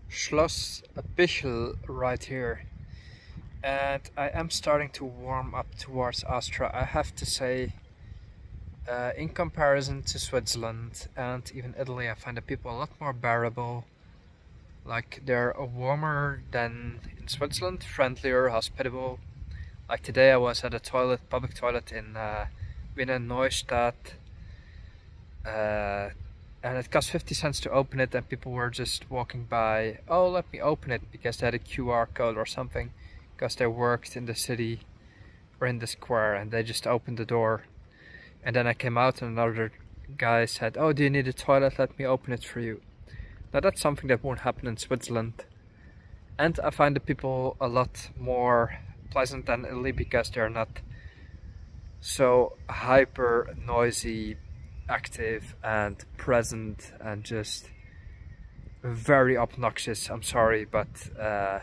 Schloss Bichel right here, and I am starting to warm up towards Austria. I have to say, in comparison to Switzerland and even Italy, I find the people a lot more bearable. Like, they're warmer than in Switzerland, friendlier, hospitable. Like today I was at a public toilet in Wiener Neustadt, and it cost 50 cents to open it, and people were just walking by, oh, let me open it, because they had a QR code or something, because they worked in the city or in the square, and they just opened the door. And then I came out and another guy said, oh, do you need a toilet? Let me open it for you. Now that's something that won't happen in Switzerland. And I find the people a lot more pleasant than Italy, because they're not so hyper noisy, active and present, and just very obnoxious. I'm sorry, but I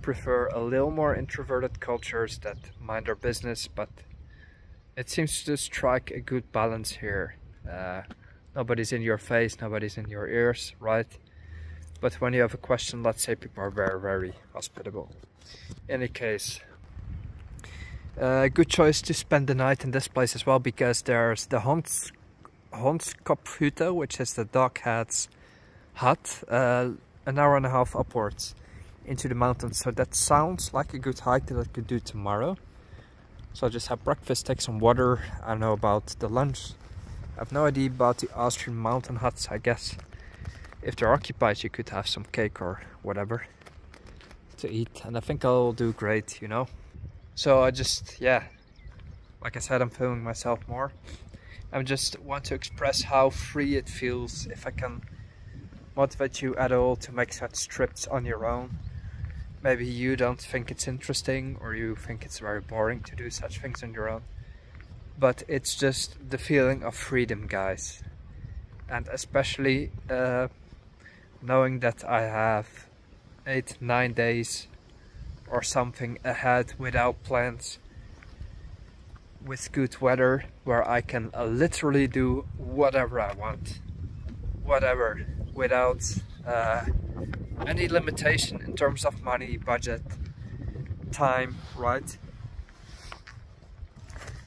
prefer a little more introverted cultures that mind their business, but it seems to strike a good balance here. Nobody's in your face, nobody's in your ears, right? But when you have a question, let's say, people are very, very hospitable. In any case, good choice to spend the night in this place as well, because there's the Hondskopfhütte, which is the dog head's hut, an hour and a half upwards into the mountains. So that sounds like a good hike that I could do tomorrow. So I'll just have breakfast, take some water. I don't know about the lunch. I have no idea about the Austrian mountain huts. I guess if they're occupied, you could have some cake or whatever to eat, and I think I'll do great, you know. So I just, yeah, like I said, I'm filming myself more. I just want to express how free it feels. If I can motivate you at all to make such trips on your own. Maybe you don't think it's interesting, or you think it's very boring to do such things on your own. But it's just the feeling of freedom, guys. And especially knowing that I have 8-9 days or something ahead without plans, with good weather, where I can literally do whatever I want. Whatever, without any limitation in terms of money, budget, time, right?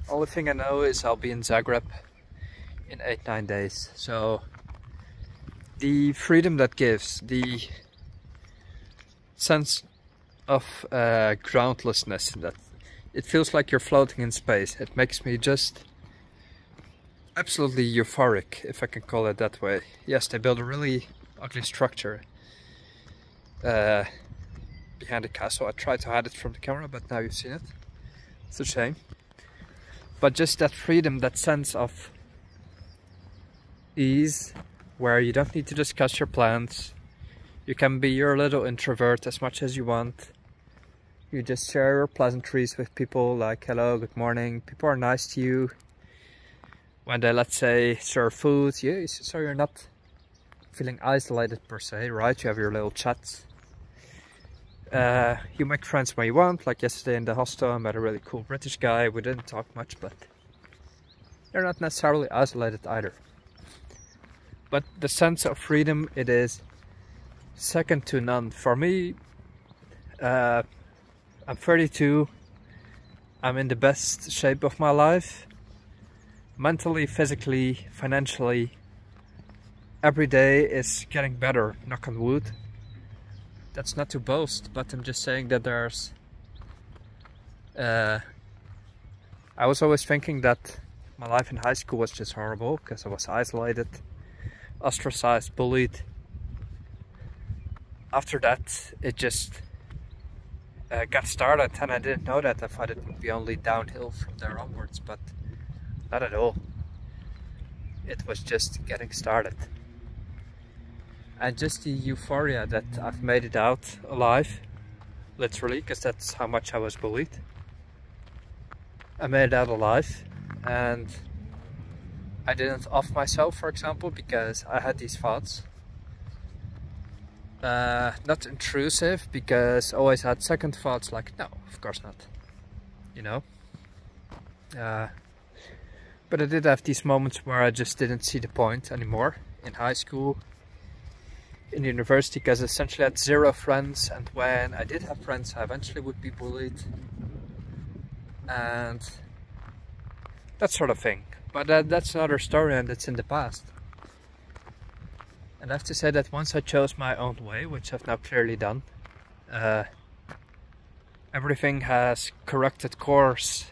Only thing I know is I'll be in Zagreb in 8-9 days. So the freedom that gives, the sense of groundlessness, that it feels like you're floating in space, it makes me just absolutely euphoric, if I can call it that way. Yes, they built a really ugly structure behind the castle. I tried to hide it from the camera, but now you've seen it. It's a shame. But just that freedom, that sense of ease, where you don't need to discuss your plans. You can be your little introvert as much as you want. You just share your pleasantries with people, like hello, good morning. People are nice to you. When they, let's say, serve food, so you're not feeling isolated per se, right? You have your little chats. You make friends when you want, like yesterday in the hostel I met a really cool British guy. We didn't talk much, but you're not necessarily isolated either. But the sense of freedom, it is second to none. For me, I'm 32, I'm in the best shape of my life. Mentally, physically, financially, every day is getting better, knock on wood. That's not to boast, but I'm just saying that there's... I was always thinking that my life in high school was just horrible, because I was isolated, ostracized, bullied. After that, it just got started, and I didn't know that. I thought it would be only downhill from there onwards, but not at all. It was just getting started. And just the euphoria that I've made it out alive, literally, because that's how much I was bullied. I made it out alive, and I didn't off myself, for example, because I had these thoughts. Not intrusive, because I always had second thoughts like, no, of course not, you know. But I did have these moments where I just didn't see the point anymore. In high school, in university, because essentially I had zero friends, and when I did have friends I eventually would be bullied and that sort of thing. But that's another story, and it's in the past. And I have to say that once I chose my own way, which I've now clearly done, everything has corrected course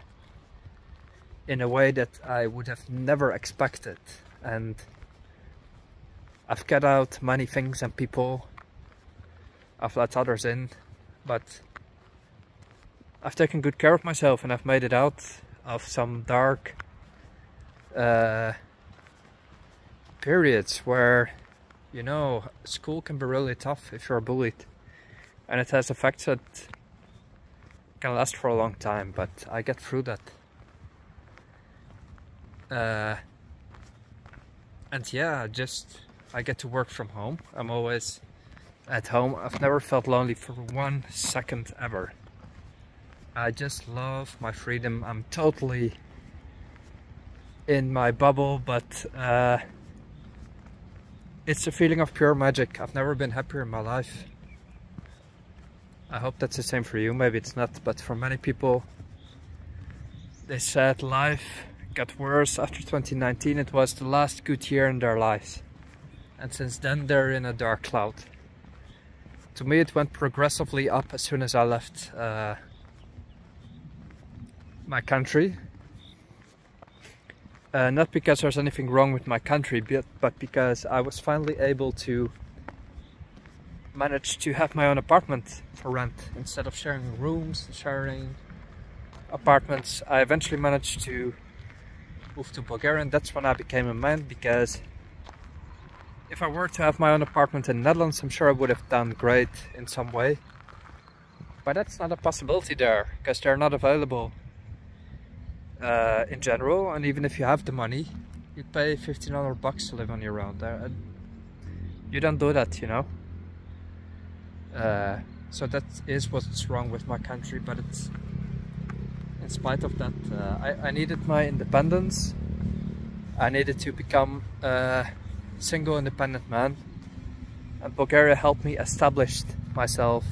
in a way that I would have never expected. And I've cut out many things and people, I've let others in, but I've taken good care of myself, and I've made it out of some dark periods where, you know, school can be really tough if you're bullied, and it has effects that can last for a long time, but I get through that. And yeah, I get to work from home. I'm always at home. I've never felt lonely for 1 second ever. I just love my freedom. I'm totally in my bubble, but it's a feeling of pure magic. I've never been happier in my life. I hope that's the same for you. Maybe it's not, but for many people, they said life got worse after 2019. It was the last good year in their lives, and since then they're in a dark cloud. To me, it went progressively up as soon as I left my country. Not because there's anything wrong with my country, but because I was finally able to manage to have my own apartment for rent instead of sharing rooms, sharing apartments. I eventually managed to move to Bulgaria, and that's when I became a man, because if I were to have my own apartment in the Netherlands, I'm sure I would have done great in some way. But that's not a possibility there, because they're not available in general, and even if you have the money, you'd pay $1,500 to live on your own there. You don't do that, you know. So that is what's wrong with my country, but it's in spite of that, I needed my independence. I needed to become a single independent man, and Bulgaria helped me establish myself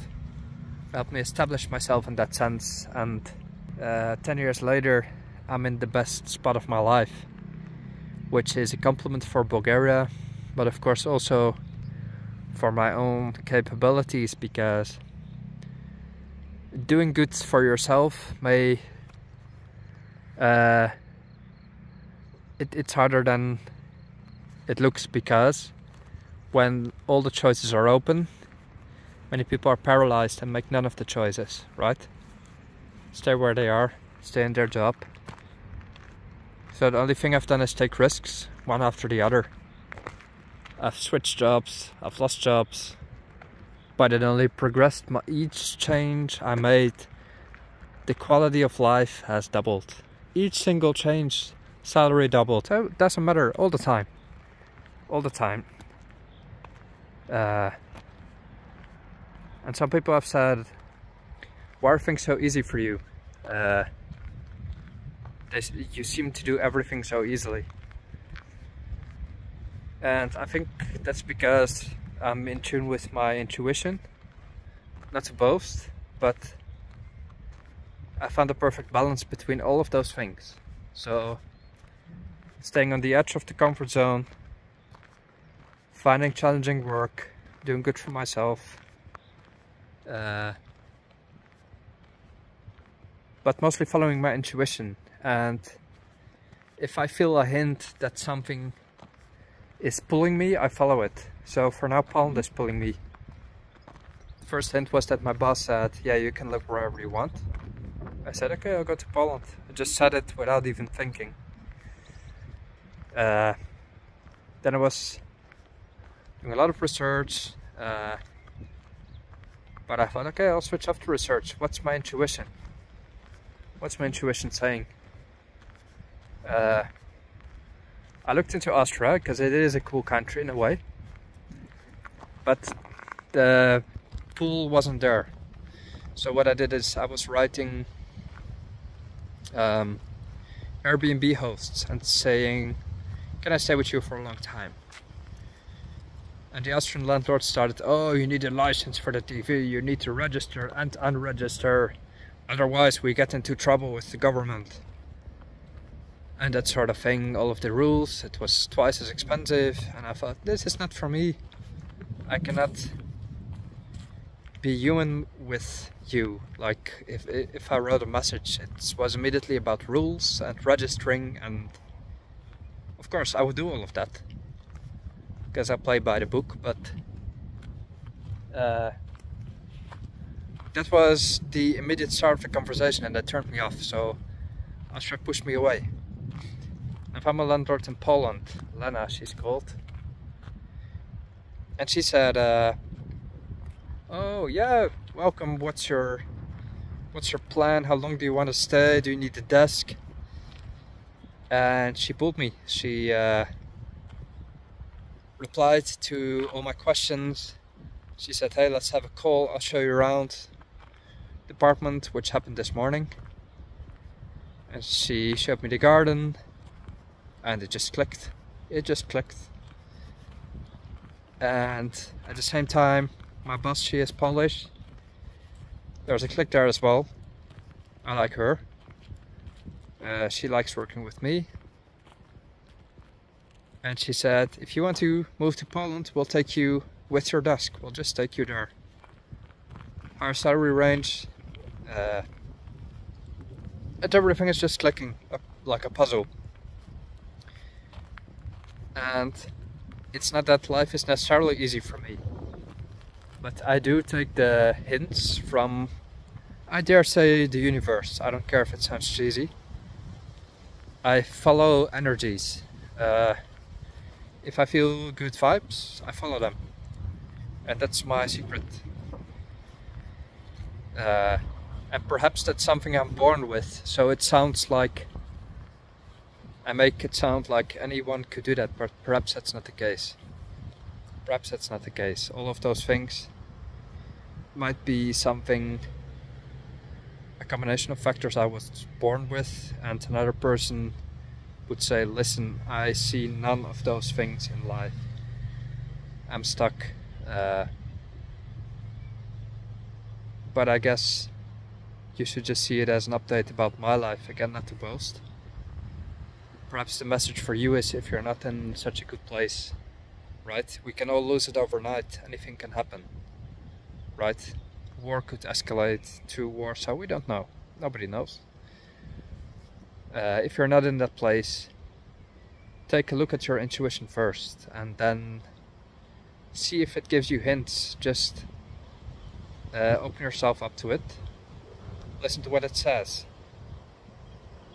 in that sense. And 10 years later, I'm in the best spot of my life, which is a compliment for Bulgaria, but of course also for my own capabilities, because doing good for yourself may it's harder than it looks, because when all the choices are open, many people are paralyzed and make none of the choices, right? Stay where they are, stay in their job. So the only thing I've done is take risks, one after the other. I've switched jobs, I've lost jobs, but it only progressed. Each change I made, the quality of life has doubled. Each single change, salary doubled. It doesn't matter, all the time. All the time. And some people have said, why are things so easy for you? You seem to do everything so easily. And I think that's because I'm in tune with my intuition. Not to boast, but I found a perfect balance between all of those things. So, staying on the edge of the comfort zone, finding challenging work, doing good for myself, but mostly following my intuition. And if I feel a hint that something is pulling me, I follow it. So for now, Poland is pulling me. The first hint was that my boss said, yeah, you can live wherever you want. I said, okay, I'll go to Poland. I just said it without even thinking. Then I was doing a lot of research, but I thought, okay, I'll switch off the research. What's my intuition? What's my intuition saying? I looked into Austria, because it is a cool country in a way, but the pool wasn't there. So what I did is I was writing Airbnb hosts and saying, can I stay with you for a long time? And the Austrian landlord started, oh, you need a license for the TV, you need to register and unregister, otherwise we get into trouble with the government. And that sort of thing, all of the rules, it was twice as expensive, and I thought, this is not for me. I cannot be human with you. Like, if I wrote a message, it was immediately about rules and registering, and of course I would do all of that. Because I play by the book, but that was the immediate start of the conversation, and that turned me off, so Astra pushed me away. I found a landlord in Poland, Lena she's called, and she said, oh yeah, welcome, what's your plan, how long do you want to stay, do you need a desk? And she pulled me. She replied to all my questions. She said, hey, let's have a call, I'll show you around the apartment, which happened this morning. And she showed me the garden, and it just clicked. And at the same time, my boss, she is Polish. There's a click there as well. I like her. She likes working with me. And she said, if you want to move to Poland, we'll take you with your desk. We'll just take you there. Our salary range, and everything is just clicking up like a puzzle. And it's not that life is necessarily easy for me. But I do take the hints from, I dare say, the universe. I don't care if it sounds cheesy. I follow energies. If I feel good vibes, I follow them. And that's my secret. And perhaps that's something I'm born with. So it sounds like, I make it sound like anyone could do that, but perhaps that's not the case. Perhaps that's not the case. All of those things might be something, a combination of factors I was born with, and another person would say, listen, I see none of those things in life. I'm stuck. But I guess you should just see it as an update about my life, again, not to boast. Perhaps the message for you is, if you're not in such a good place, right? We can all lose it overnight, anything can happen, right? War could escalate to war, so we don't know. Nobody knows. If you're not in that place, take a look at your intuition first, and then see if it gives you hints. Just open yourself up to it, listen to what it says,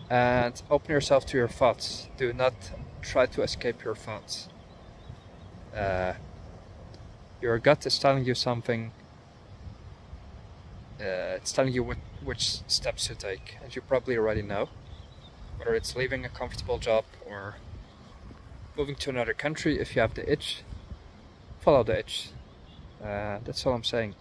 and open yourself to your thoughts. Do not try to escape your thoughts. Your gut is telling you something. It's telling you which steps to take, and you probably already know. Whether it's leaving a comfortable job or moving to another country, if you have the itch, follow the itch. That's all I'm saying.